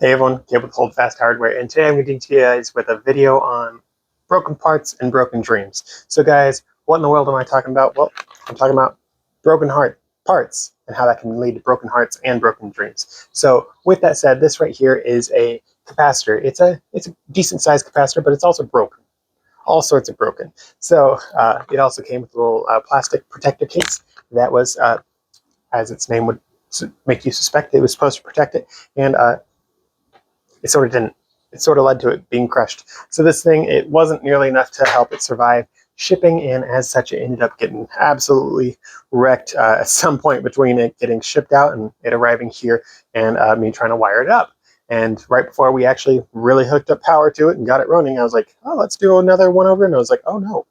Hey everyone, Cable with Hold Fast Hardware, and today I'm going to teach you guys with a video on broken parts and broken dreams. So guys, what in the world am I talking about? Well, I'm talking about broken heart parts and how that can lead to broken hearts and broken dreams. So with that said, this right here is a capacitor. It's a decent sized capacitor, but it's also broken. All sorts of broken. So it also came with a little plastic protector case that was, as its name would make you suspect, it was supposed to protect it, and it sort of didn't. It sort of led to it being crushed. So this thing, it wasn't nearly enough to help it survive shipping, and as such, it ended up getting absolutely wrecked at some point between it getting shipped out and it arriving here and me trying to wire it up. And right before we actually really hooked up power to it and got it running, I was like, oh, let's do another one over. And I was like, oh no,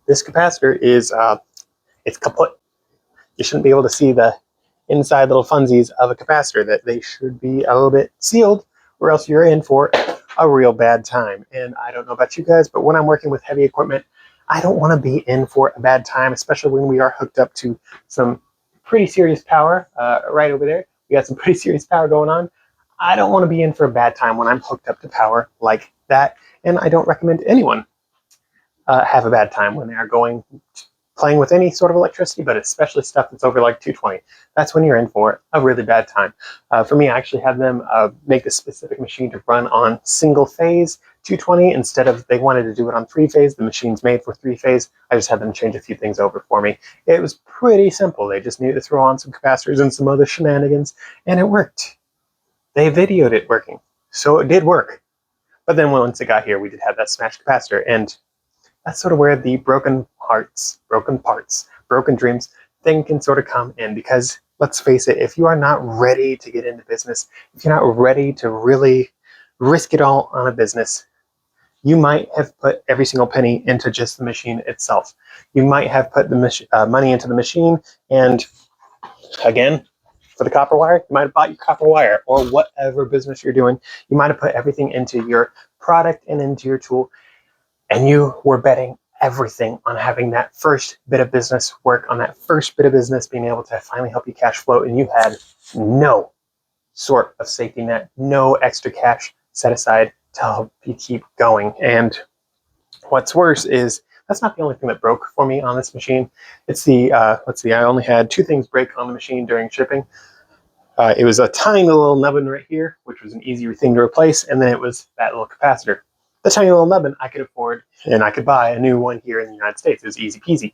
this capacitor is it's kaput. You shouldn't be able to see the inside little funsies of a capacitor. That they should be a little bit sealed, or else you're in for a real bad time. And I don't know about you guys, but when I'm working with heavy equipment, I don't want to be in for a bad time, especially when we are hooked up to some pretty serious power. Right over there, we got some pretty serious power going on. I don't want to be in for a bad time when I'm hooked up to power like that, and I don't recommend anyone have a bad time when they are playing with any sort of electricity, but especially stuff that's over like 220. That's when you're in for a really bad time. For me, I actually had them make this specific machine to run on single phase 220 instead of, they wanted to do it on 3-phase. The machine's made for 3-phase. I just had them change a few things over for me. It was pretty simple. They just needed to throw on some capacitors and some other shenanigans, and it worked. They videoed it working, so it did work. But then once it got here, we did have that smashed capacitor, and that's sort of where the broken hearts, broken parts, broken dreams thing can sort of come in. Because let's face it, if you are not ready to get into business, if you're not ready to really risk it all on a business, you might have put every single penny into just the machine itself. You might have put the money into the machine, and again, for the copper wire, you might have bought your copper wire, or whatever business you're doing, you might have put everything into your product and into your tool, and you were betting everything on having that first bit of business work, on that first bit of business being able to finally help you cash flow, and you had no sort of safety net, no extra cash set aside to help you keep going. And what's worse is that's not the only thing that broke for me on this machine. It's the, let's see, I only had 2 things break on the machine during shipping. It was a tiny little nubbin right here, which was an easy thing to replace, and then it was that little capacitor. The tiny little nubbin I could afford, and I could buy a new one here in the United States. It was easy peasy.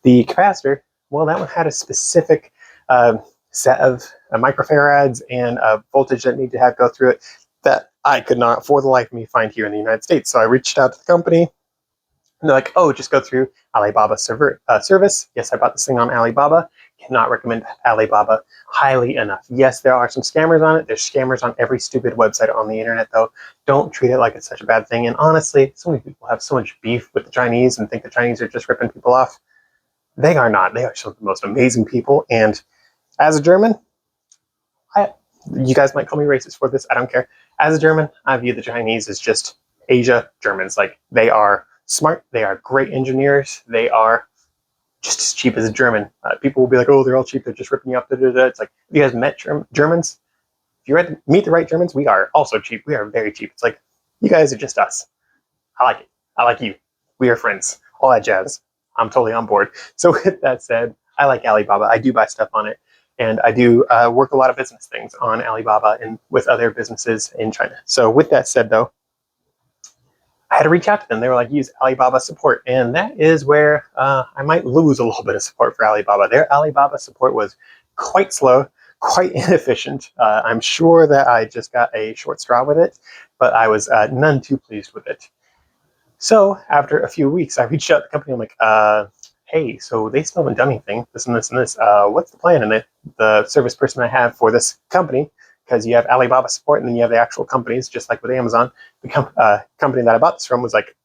The capacitor, well, that one had a specific set of microfarads and voltage that needed to have go through it that I could not, for the life of me, find here in the United States. So I reached out to the company, and they're like, oh, just go through Alibaba service. Yes, I bought this thing on Alibaba. Cannot recommend Alibaba highly enough. Yes, there are some scammers on it. There's scammers on every stupid website on the internet, though. Don't treat it like it's such a bad thing. And honestly, so many people have so much beef with the Chinese and think the Chinese are just ripping people off. They are not. They are some of the most amazing people. And as a German, you guys might call me racist for this. I don't care. As a German, I view the Chinese as just Asia Germans. Like, they are smart. They are great engineers. They are just as cheap as a German. People will be like, oh, they're all cheap. They're just ripping you off. It's like, have you guys met Germans? If you meet the right Germans, we are also cheap. We are very cheap. It's like, you guys are just us. I like it. I like you. We are friends. All that jazz. I'm totally on board. So with that said, I like Alibaba. I do buy stuff on it. And I do work a lot of business things on Alibaba and with other businesses in China. So with that said, though, I had to reach out to them. They were like, use Alibaba support. And that is where I might lose a little bit of support for Alibaba. Their Alibaba support was quite slow, quite inefficient. I'm sure that I just got a short straw with it, but I was none too pleased with it. So after a few weeks, I reached out to the company. I'm like, hey, so they still haven't done anything, this and this and this. What's the plan? And the service person I have for this company, because you have Alibaba support and then you have the actual companies, just like with Amazon. The company that I bought this from was like,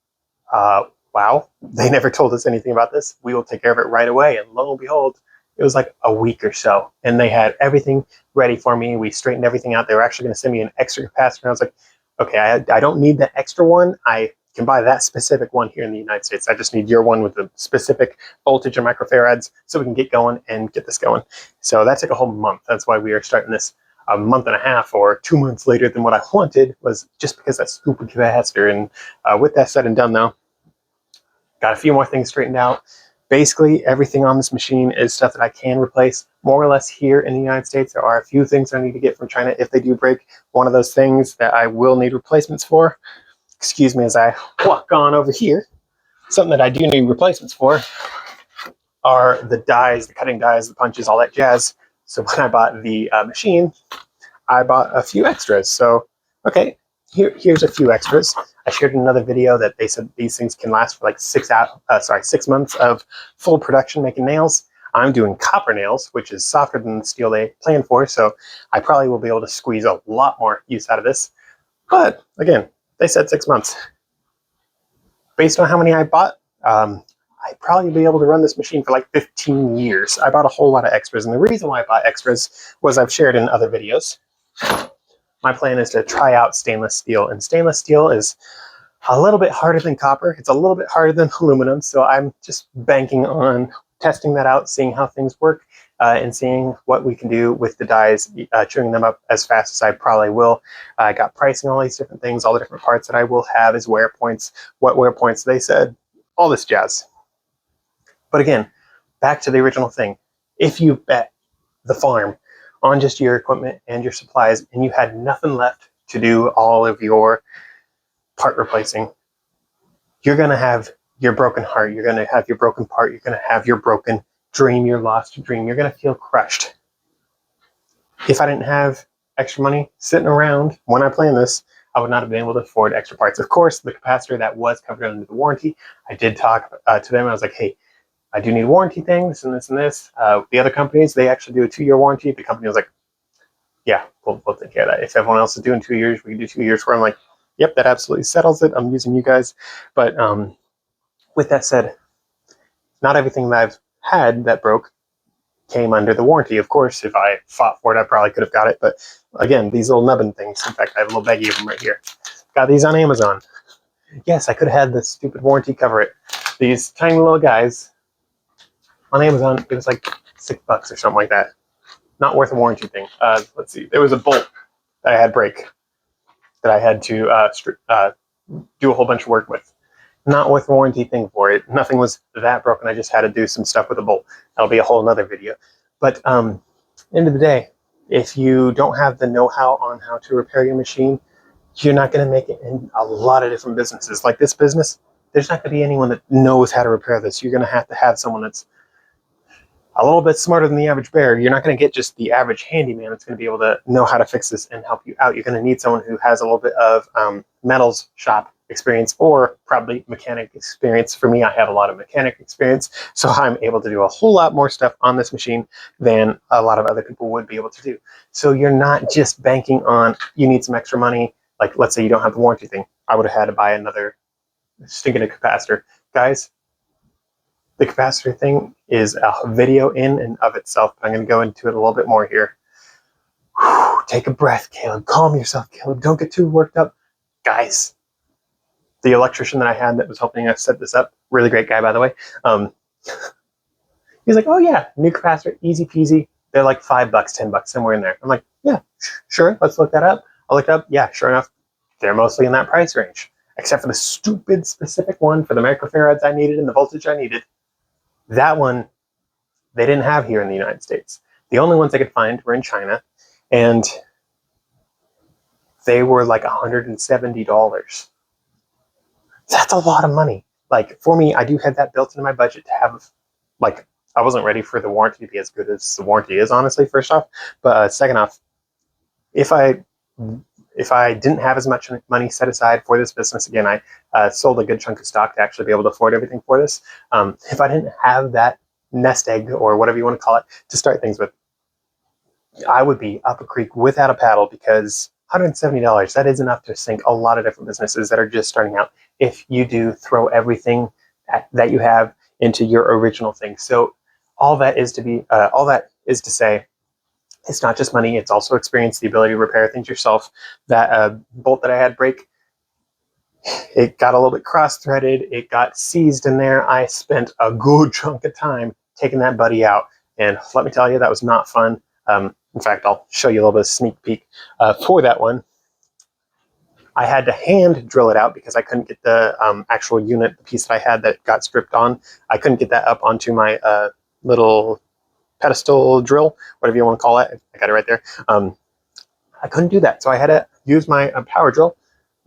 wow, they never told us anything about this. We will take care of it right away. And lo and behold, it was like a week or so. And they had everything ready for me. We straightened everything out. They were actually going to send me an extra capacitor. And I was like, okay, I don't need that extra one. I can buy that specific one here in the United States. I just need your one with the specific voltage and microfarads so we can get going and get this going. So that took a whole month. That's why we are starting this a month and a half or 2 months later than what I wanted was just because that stupid capacitor. And with that said and done, though, got a few more things straightened out. Basically, everything on this machine is stuff that I can replace more or less here in the United States. There are a few things I need to get from China if they do break. One of those things that I will need replacements for, excuse me as I walk on over here, something that I do need replacements for are the dies, the cutting dies, the punches, all that jazz. So when I bought the machine, I bought a few extras. So, okay, here's a few extras. I shared in another video that they said these things can last for like 6 months of full production making nails. I'm doing copper nails, which is softer than the steel they planned for, so I probably will be able to squeeze a lot more use out of this. But again, they said 6 months. Based on how many I bought, I'd probably be able to run this machine for like 15 years. I bought a whole lot of extras, and the reason why I bought extras was I've shared in other videos. My plan is to try out stainless steel, and stainless steel is a little bit harder than copper. It's a little bit harder than aluminum, so I'm just banking on testing that out, seeing how things work, and seeing what we can do with the dies, chewing them up as fast as I probably will. I got pricing, all these different things, all the different parts that I will have as wear points, what wear points they said, all this jazz. But again, back to the original thing. If you bet the farm on just your equipment and your supplies, and you had nothing left to do all of your part replacing, you're going to have your broken heart, you're going to have your broken part, you're going to have your broken dream, your lost dream. You're going to feel crushed. If I didn't have extra money sitting around when I planned this, I would not have been able to afford extra parts. Of course, the capacitor that was covered under the warranty, I did talk to them. I was like, hey, I do need warranty things and this and this. The other companies, they actually do a 2-year warranty. The company was like, yeah, we'll take care of that. If everyone else is doing 2 years, we can do 2 years for them. I'm like, yep, that absolutely settles it. I'm using you guys. But with that said, not everything that I've had that broke came under the warranty. Of course, if I fought for it, I probably could have got it. But again, these little nubbin things, in fact, I have a little baggie of them right here. Got these on Amazon. Yes, I could have had this stupid warranty cover it. These tiny little guys on Amazon, it was like $6 or something like that. Not worth a warranty thing. Let's see. There was a bolt that I had break that I had to do a whole bunch of work with. Not worth a warranty thing for it. Nothing was that broken. I just had to do some stuff with a bolt. That'll be a whole nother video. But end of the day, if you don't have the know-how on how to repair your machine, you're not going to make it in a lot of different businesses. Like this business, there's not going to be anyone that knows how to repair this. You're going to have someone that's a little bit smarter than the average bear. You're not going to get just the average handyman that's going to be able to know how to fix this and help you out. You're going to need someone who has a little bit of metals shop experience or probably mechanic experience. For me, I have a lot of mechanic experience, so I'm able to do a whole lot more stuff on this machine than a lot of other people would be able to do. So you're not just banking on, you need some extra money. Like, let's say you don't have the warranty thing. I would have had to buy another stinking capacitor. Guys, the capacitor thing is a video in and of itself. I'm going to go into it a little bit more here. Whew, take a breath, Caleb. Calm yourself, Caleb. Don't get too worked up. Guys, the electrician that I had that was helping us set this up, really great guy, by the way, he's like, oh yeah, new capacitor, easy peasy. They're like $5, $10, somewhere in there. I'm like, yeah, sure, let's look that up. I looked up, yeah, sure enough, they're mostly in that price range, except for the stupid specific one for the microfarads I needed and the voltage I needed. That one, they didn't have here in the United States. The only ones I could find were in China, and they were like $170. That's a lot of money. Like, for me, I do have that built into my budget to have, like, I wasn't ready for the warranty to be as good as the warranty is, honestly, first off. But second off, if I didn't have as much money set aside for this business, again, I sold a good chunk of stock to actually be able to afford everything for this. If I didn't have that nest egg or whatever you want to call it to start things with, I would be up a creek without a paddle, because $170, that is enough to sink a lot of different businesses that are just starting out if you do throw everything that you have into your original thing. So all that is to say, it's not just money, it's also experience, the ability to repair things yourself. That bolt that I had break, it got a little bit cross-threaded, it got seized in there. I spent a good chunk of time taking that buddy out, and let me tell you, that was not fun. In fact, I'll show you a little bit of sneak peek for that one. I had to hand drill it out because I couldn't get the actual unit, the piece that I had that got stripped on. I couldn't get that up onto my little pedestal drill, whatever you want to call it. I got it right there. I couldn't do that, so I had to use my power drill,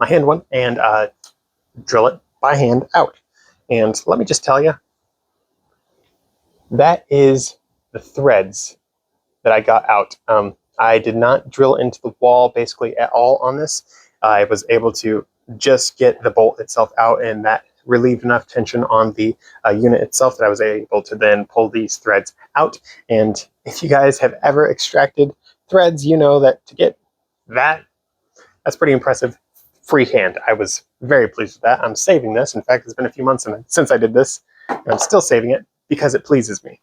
my hand one, and drill it by hand out. And let me just tell you, that is the threads that I got out. I did not drill into the wall basically at all on this. I was able to just get the bolt itself out, and that relieved enough tension on the unit itself that I was able to then pull these threads out. And if you guys have ever extracted threads, you know that to get that's pretty impressive freehand. I was very pleased with that. I'm saving this. In fact, it's been a few months since I did this, and I'm still saving it because it pleases me.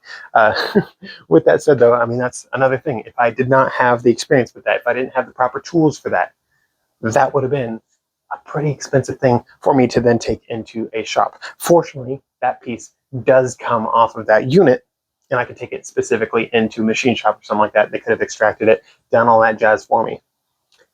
With that said, though, I mean, that's another thing. If I did not have the experience with that, if I didn't have the proper tools for that, that would have been a pretty expensive thing for me to then take into a shop. Fortunately, that piece does come off of that unit, and I could take it specifically into a machine shop or something like that. They could have extracted it, done all that jazz for me.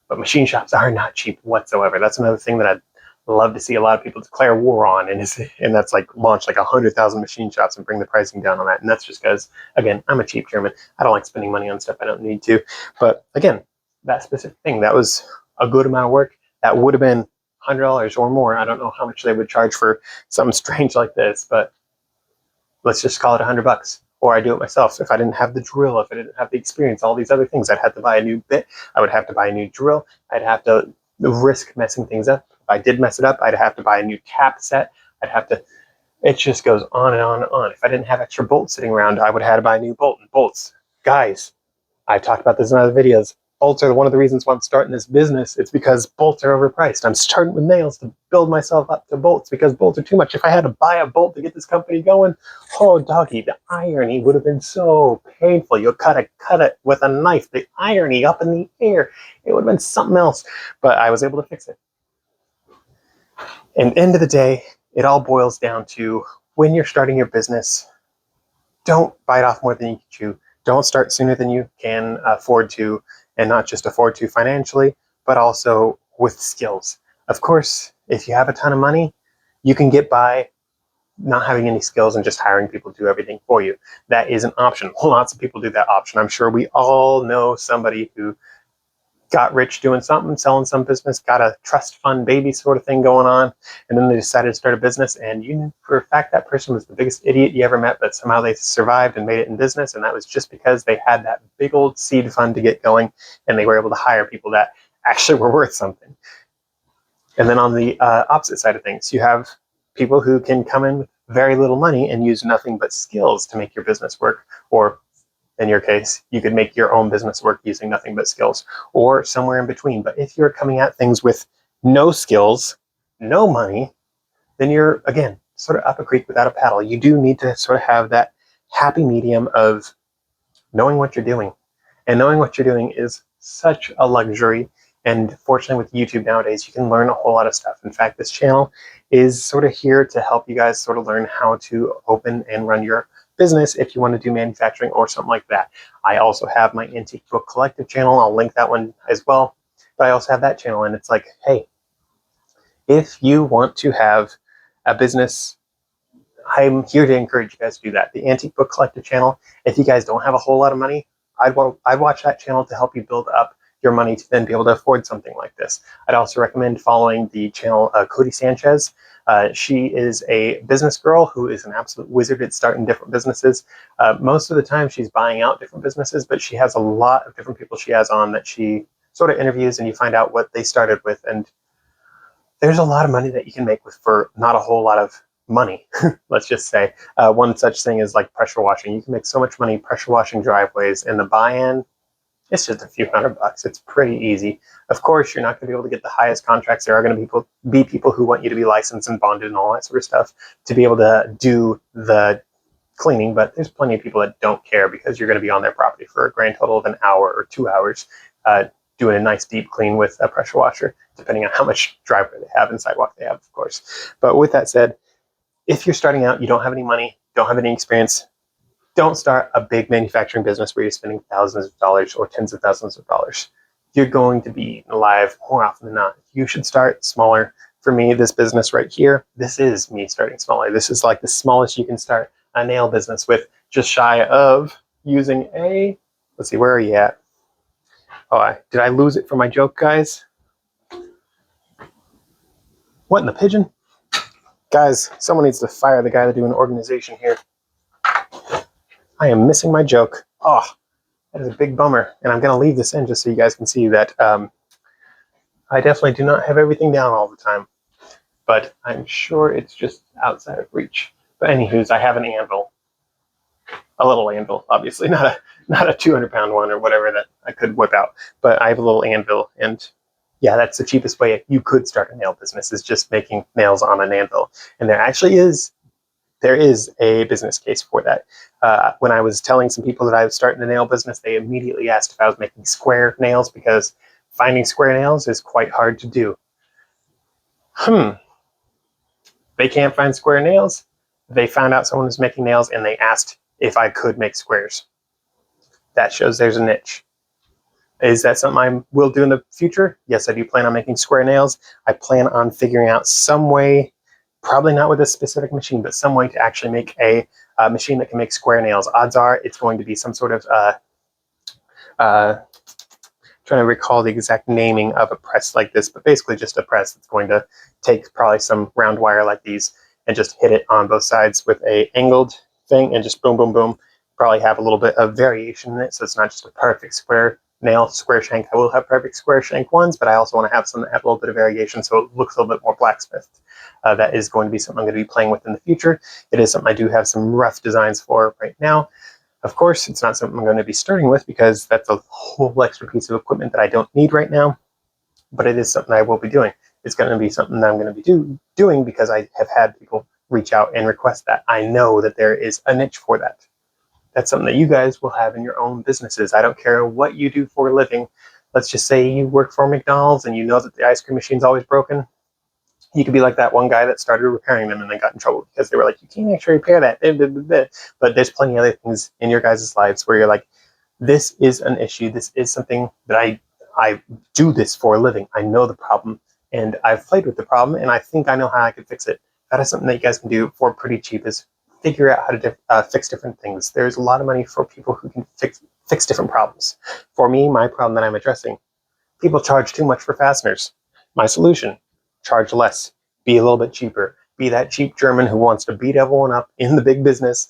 But machine shops are not cheap whatsoever. That's another thing that I'd love to see a lot of people declare war on, and that's like launch like 100,000 machine shops and bring the pricing down on that. And that's just because, again, I'm a cheap German. I don't like spending money on stuff I don't need to. But again, that specific thing, that was a good amount of work. That would have been $100 or more. I don't know how much they would charge for something strange like this, but let's just call it $100. Or I do it myself. So if I didn't have the drill, if I didn't have the experience, all these other things, I'd have to buy a new bit. I would have to buy a new drill. I'd have to risk messing things up. If I did mess it up, I'd have to buy a new cap set. I'd have to, it just goes on and on and on. If I didn't have extra bolts sitting around, I would have to buy a new bolt. And bolts, guys, I've talked about this in other videos. Bolts are one of the reasons why I'm starting this business. It's because bolts are overpriced. I'm starting with nails to build myself up to bolts because bolts are too much. If I had to buy a bolt to get this company going, oh doggy, the irony would have been so painful. You'll cut it with a knife. The irony up in the air. It would have been something else. But I was able to fix it. And end of the day, it all boils down to when you're starting your business, don't bite off more than you can chew. Don't start sooner than you can afford to. And not just afford to financially, but also with skills. Of course, if you have a ton of money, you can get by not having any skills and just hiring people to do everything for you. That is an option. Lots of people do that option. I'm sure we all know somebody who got rich doing something, selling some business, got a trust fund baby sort of thing going on, and then they decided to start a business, and you knew for a fact that person was the biggest idiot you ever met, but somehow they survived and made it in business, and that was just because they had that big old seed fund to get going, and they were able to hire people that actually were worth something. And then on the opposite side of things, you have people who can come in with very little money and use nothing but skills to make your business work, or in your case, you could make your own business work using nothing but skills, or somewhere in between. But if you're coming at things with no skills, no money, then you're, again, sort of up a creek without a paddle. You do need to sort of have that happy medium of knowing what you're doing. And knowing what you're doing is such a luxury. And fortunately with YouTube nowadays, you can learn a whole lot of stuff. In fact, this channel is sort of here to help you guys sort of learn how to open and run your business if you want to do manufacturing or something like that. I also have my Antique Book Collective channel. I'll link that one as well. But I also have that channel, and it's like, hey, if you want to have a business, I'm here to encourage you guys to do that. The Antique Book Collective channel, if you guys don't have a whole lot of money, I'd watch that channel to help you build up your money to then be able to afford something like this. I'd also recommend following the channel Cody Sanchez. She is a business girl who is an absolute wizard at starting different businesses. Most of the time she's buying out different businesses, but she has a lot of different people she has on that she sort of interviews, and you find out what they started with. And there's a lot of money that you can make for not a whole lot of money. Let's just say one such thing is like pressure washing. You can make so much money pressure washing driveways, and the buy-in, it's just a few $100. It's pretty easy. Of course, you're not going to be able to get the highest contracts. There are going to be people who want you to be licensed and bonded and all that sort of stuff to be able to do the cleaning, but there's plenty of people that don't care because you're going to be on their property for a grand total of an hour or 2 hours doing a nice deep clean with a pressure washer, depending on how much driveway they have and sidewalk they have, of course. But with that said, if you're starting out, you don't have any money, don't have any experience, don't start a big manufacturing business where you're spending thousands of dollars or tens of thousands of dollars. You're going to be alive more often than not. You should start smaller. For me, this business right here, this is me starting smaller. This is like the smallest you can start a nail business with, just shy of using a, let's see, where are you at? Oh, did I lose it for my joke, guys? What in the pigeon? Guys, someone needs to fire the guy that's doing organization here. I am missing my joke. Oh, that is a big bummer. And I'm going to leave this in just so you guys can see that I definitely do not have everything down all the time. But I'm sure it's just outside of reach. But anywho's, I have an anvil. A little anvil, obviously, not a 200-pound one or whatever that I could whip out. But I have a little anvil, and yeah, that's the cheapest way you could start a nail business, is just making nails on an anvil. And there is a business case for that. When I was telling some people that I was starting a nail business, they immediately asked if I was making square nails, because finding square nails is quite hard to do. They can't find square nails. They found out someone was making nails and they asked if I could make squares. That shows there's a niche. Is that something I will do in the future? Yes, I do plan on making square nails. I plan on figuring out some way, probably not with a specific machine, but some way to actually make a machine that can make square nails. Odds are it's going to be some sort of, trying to recall the exact naming of a press like this, but basically just a press that's going to take probably some round wire like these and just hit it on both sides with a angled thing and just boom, boom, boom. Probably have a little bit of variation in it, so it's not just a perfect square nail, square shank. I will have perfect square shank ones, but I also want to have some that have a little bit of variation so it looks a little bit more blacksmith. That is going to be something I'm going to be playing with in the future. It is something I do have some rough designs for right now. Of course, it's not something I'm going to be starting with because that's a whole extra piece of equipment that I don't need right now, but it is something I will be doing. It's going to be something that I'm going to be doing because I have had people reach out and request that. I know that there is a niche for that. That's something that you guys will have in your own businesses. I don't care what you do for a living. Let's just say you work for McDonald's and you know that the ice cream machine's always broken. You could be like that one guy that started repairing them and then got in trouble because they were like, you can't actually repair that. But there's plenty of other things in your guys' lives where you're like, this is an issue. This is something that I do this for a living. I know the problem and I've played with the problem and I think I know how I can fix it. That is something that you guys can do for pretty cheap, is figure out how to fix different things. There's a lot of money for people who can fix different problems. For me, my problem that I'm addressing, people charge too much for fasteners. My solution, charge less, be a little bit cheaper, be that cheap German who wants to beat everyone up in the big business,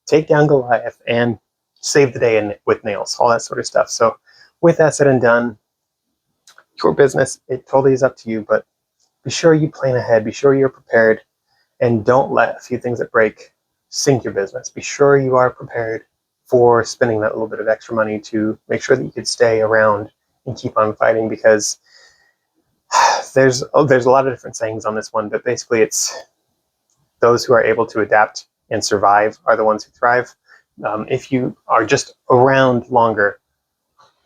take down Goliath, and save the day with nails, all that sort of stuff. So with that said and done, your business, it totally is up to you, but be sure you plan ahead, be sure you're prepared, and don't let a few things that break sink your business. Be sure you are prepared for spending that little bit of extra money to make sure that you could stay around and keep on fighting, because there's a lot of different sayings on this one, but basically it's those who are able to adapt and survive are the ones who thrive. If you are just around longer,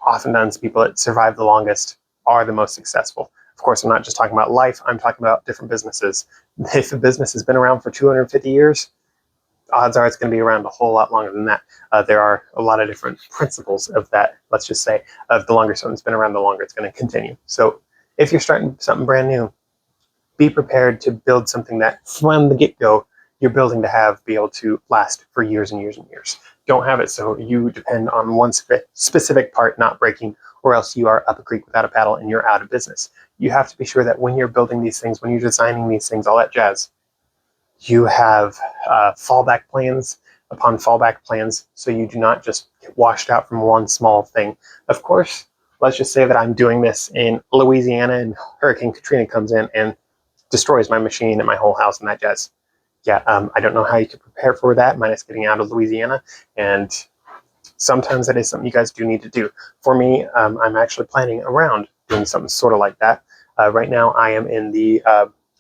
oftentimes people that survive the longest are the most successful. Of course, I'm not just talking about life, I'm talking about different businesses. If a business has been around for 250 years, odds are it's going to be around a whole lot longer than that. There are a lot of different principles of that, let's just say, of the longer something's been around, the longer it's going to continue. So if you're starting something brand new, be prepared to build something that from the get-go you're building to be able to last for years and years and years. Don't have it so you depend on one specific part not breaking, or else you are up a creek without a paddle and you're out of business. You have to be sure that when you're building these things, when you're designing these things, all that jazz, you have fallback plans upon fallback plans, so you do not just get washed out from one small thing. Of course, let's just say that I'm doing this in Louisiana and Hurricane Katrina comes in and destroys my machine and my whole house and that jazz. Yeah, I don't know how you could prepare for that, minus getting out of Louisiana, and sometimes that is something you guys do need to do. For me, I'm actually planning around doing something sort of like that. Right now, I am in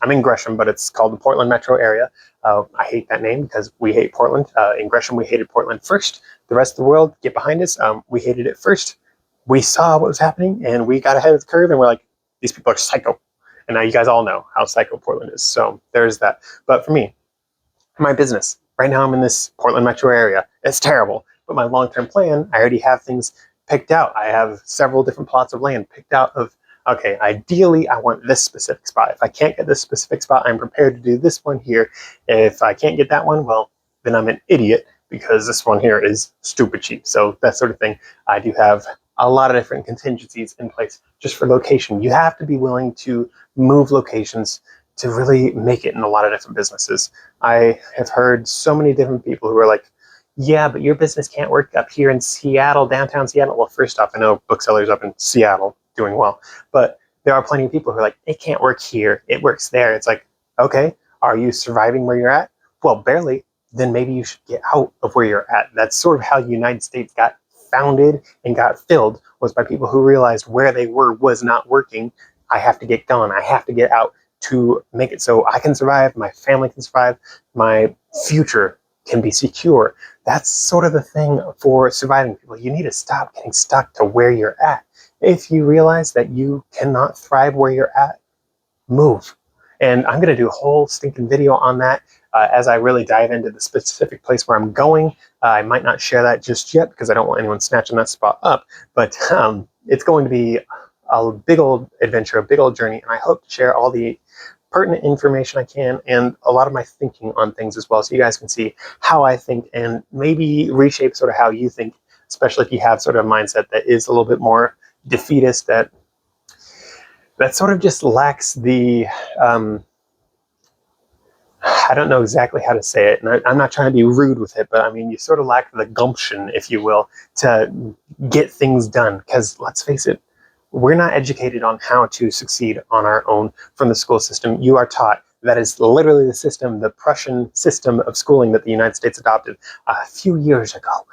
I'm in Gresham, but it's called the Portland metro area. I hate that name because we hate Portland. In Gresham, we hated Portland first. The rest of the world, get behind us. We hated it first. We saw what was happening, and we got ahead of the curve, and we're like, these people are psycho. And now you guys all know how psycho Portland is. So there's that. But for me, my business, Right now I'm in this Portland metro area. It's terrible. But my long-term plan, I already have things picked out. I have several different plots of land picked out of, okay, ideally I want this specific spot. If I can't get this specific spot, I'm prepared to do this one here. If I can't get that one, well, then I'm an idiot because this one here is stupid cheap. So that sort of thing. I do have a lot of different contingencies in place just for location. You have to be willing to move locations to really make it in a lot of different businesses. I have heard so many different people who are like, yeah, but your business can't work up here in Seattle, downtown Seattle. Well, first off, I know booksellers up in Seattle doing well, but there are plenty of people who are like, it can't work here, it works there. It's like, okay, are you surviving where you're at? Well, barely. Then maybe you should get out of where you're at. That's sort of how the United States got founded and got filled, was by people who realized where they were was not working. I have to get gone. I have to get out to make it so I can survive, my family can survive, my future can be secure. That's sort of the thing for surviving people. You need to stop getting stuck to where you're at. If you realize that you cannot thrive where you're at, move. And I'm going to do a whole stinking video on that as I really dive into the specific place where I'm going. I might not share that just yet because I don't want anyone snatching that spot up, but it's going to be a big old adventure, a big old journey, and I hope to share all the pertinent information I can and a lot of my thinking on things as well, so you guys can see how I think and maybe reshape sort of how you think, especially if you have sort of a mindset that is a little bit more defeatist, that sort of just lacks the I don't know exactly how to say it, and I'm not trying to be rude with it, but I mean, you sort of lack the gumption, if you will, to get things done. Because let's face it, we're not educated on how to succeed on our own from the school system. You are taught. That is literally the system, the Prussian system of schooling that the United States adopted a few years ago.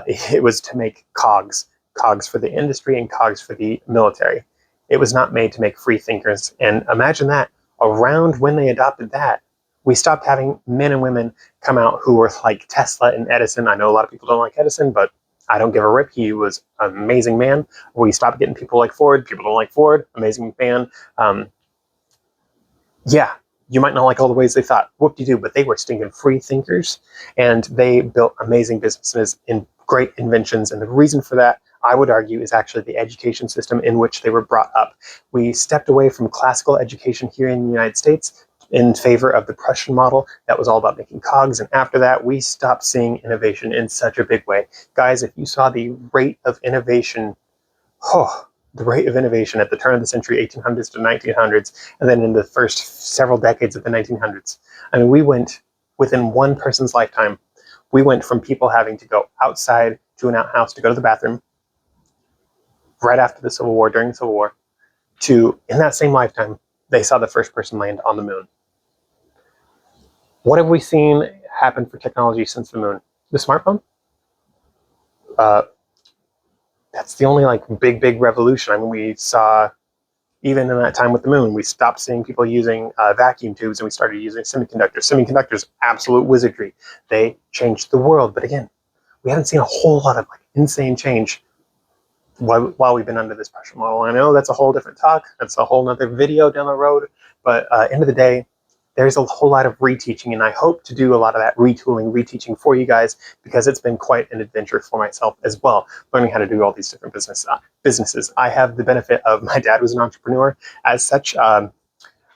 It was to make cogs for the industry and cogs for the military. It was not made to make free thinkers. And imagine that, around when they adopted that, we stopped having men and women come out who were like Tesla and Edison. I know a lot of people don't like Edison, but I don't give a rip. He was an amazing man. We stopped getting people like Ford. People don't like Ford. Amazing man. Yeah, you might not like all the ways they thought. Whoop-de-doo, but they were stinking free thinkers, and they built amazing businesses and great inventions. And the reason for that, I would argue, is actually the education system in which they were brought up. We stepped away from classical education here in the United States in favor of the Prussian model that was all about making cogs. And after that, we stopped seeing innovation in such a big way. Guys, if you saw the rate of innovation, the rate of innovation at the turn of the century, 1800s to 1900s, and then in the first several decades of the 1900s. I mean, we went, within one person's lifetime, we went from people having to go outside to an outhouse to go to the bathroom right after the Civil War, during the Civil War, to, in that same lifetime, they saw the first person land on the moon. What have we seen happen for technology since the moon? The smartphone? That's the only like big revolution. I mean, we saw, even in that time with the moon, we stopped seeing people using vacuum tubes and we started using semiconductors. Semiconductors, absolute wizardry. They changed the world. But again, we haven't seen a whole lot of like insane change while we've been under this pressure model. I know that's a whole different talk. That's a whole nother video down the road. But end of the day, there's a whole lot of reteaching, and I hope to do a lot of that retooling, reteaching for you guys, because it's been quite an adventure for myself as well, learning how to do all these different businesses. I have the benefit of, my dad was an entrepreneur. As such, I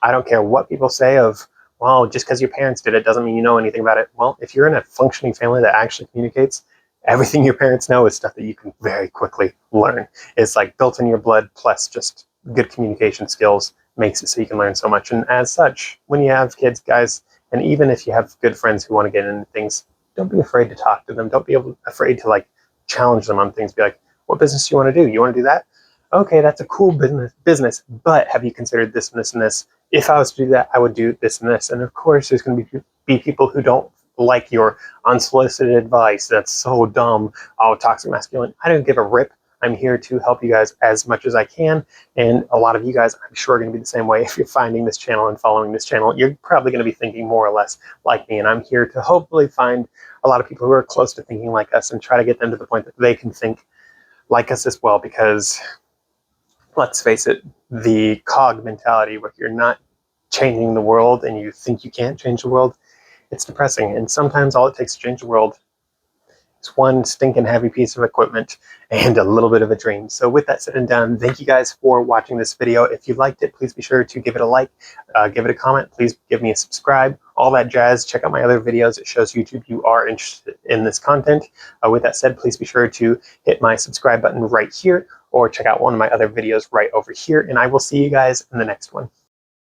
don't care what people say of, well, just because your parents did it doesn't mean you know anything about it. Well, if you're in a functioning family that actually communicates, everything your parents know is stuff that you can very quickly learn. It's like built in your blood, plus just good communication skills makes it so you can learn so much. And as such, when you have kids, guys, and even if you have good friends who want to get into things, don't be afraid to talk to them. Don't be afraid to like challenge them on things. Be like, what business do you want to do? You want to do that? Okay, that's a cool business, but have you considered this and this and this? If I was to do that, I would do this and this. And of course, there's going to be people who don't like your unsolicited advice. That's so dumb. Oh, toxic masculinity. I don't give a rip. I'm here to help you guys as much as I can. And a lot of you guys, I'm sure, are going to be the same way. If you're finding this channel and following this channel, you're probably going to be thinking more or less like me. And I'm here to hopefully find a lot of people who are close to thinking like us and try to get them to the point that they can think like us as well. Because let's face it, the cog mentality where you're not changing the world and you think you can't change the world it's depressing. And sometimes all it takes to change the world is one stinking heavy piece of equipment and a little bit of a dream. So with that said and done, thank you guys for watching this video. If you liked it, please be sure to give it a like, give it a comment, please give me a subscribe, all that jazz. Check out my other videos. It shows YouTube you are interested in this content. With that said, please be sure to hit my subscribe button right here, or check out one of my other videos right over here, and I will see you guys in the next one.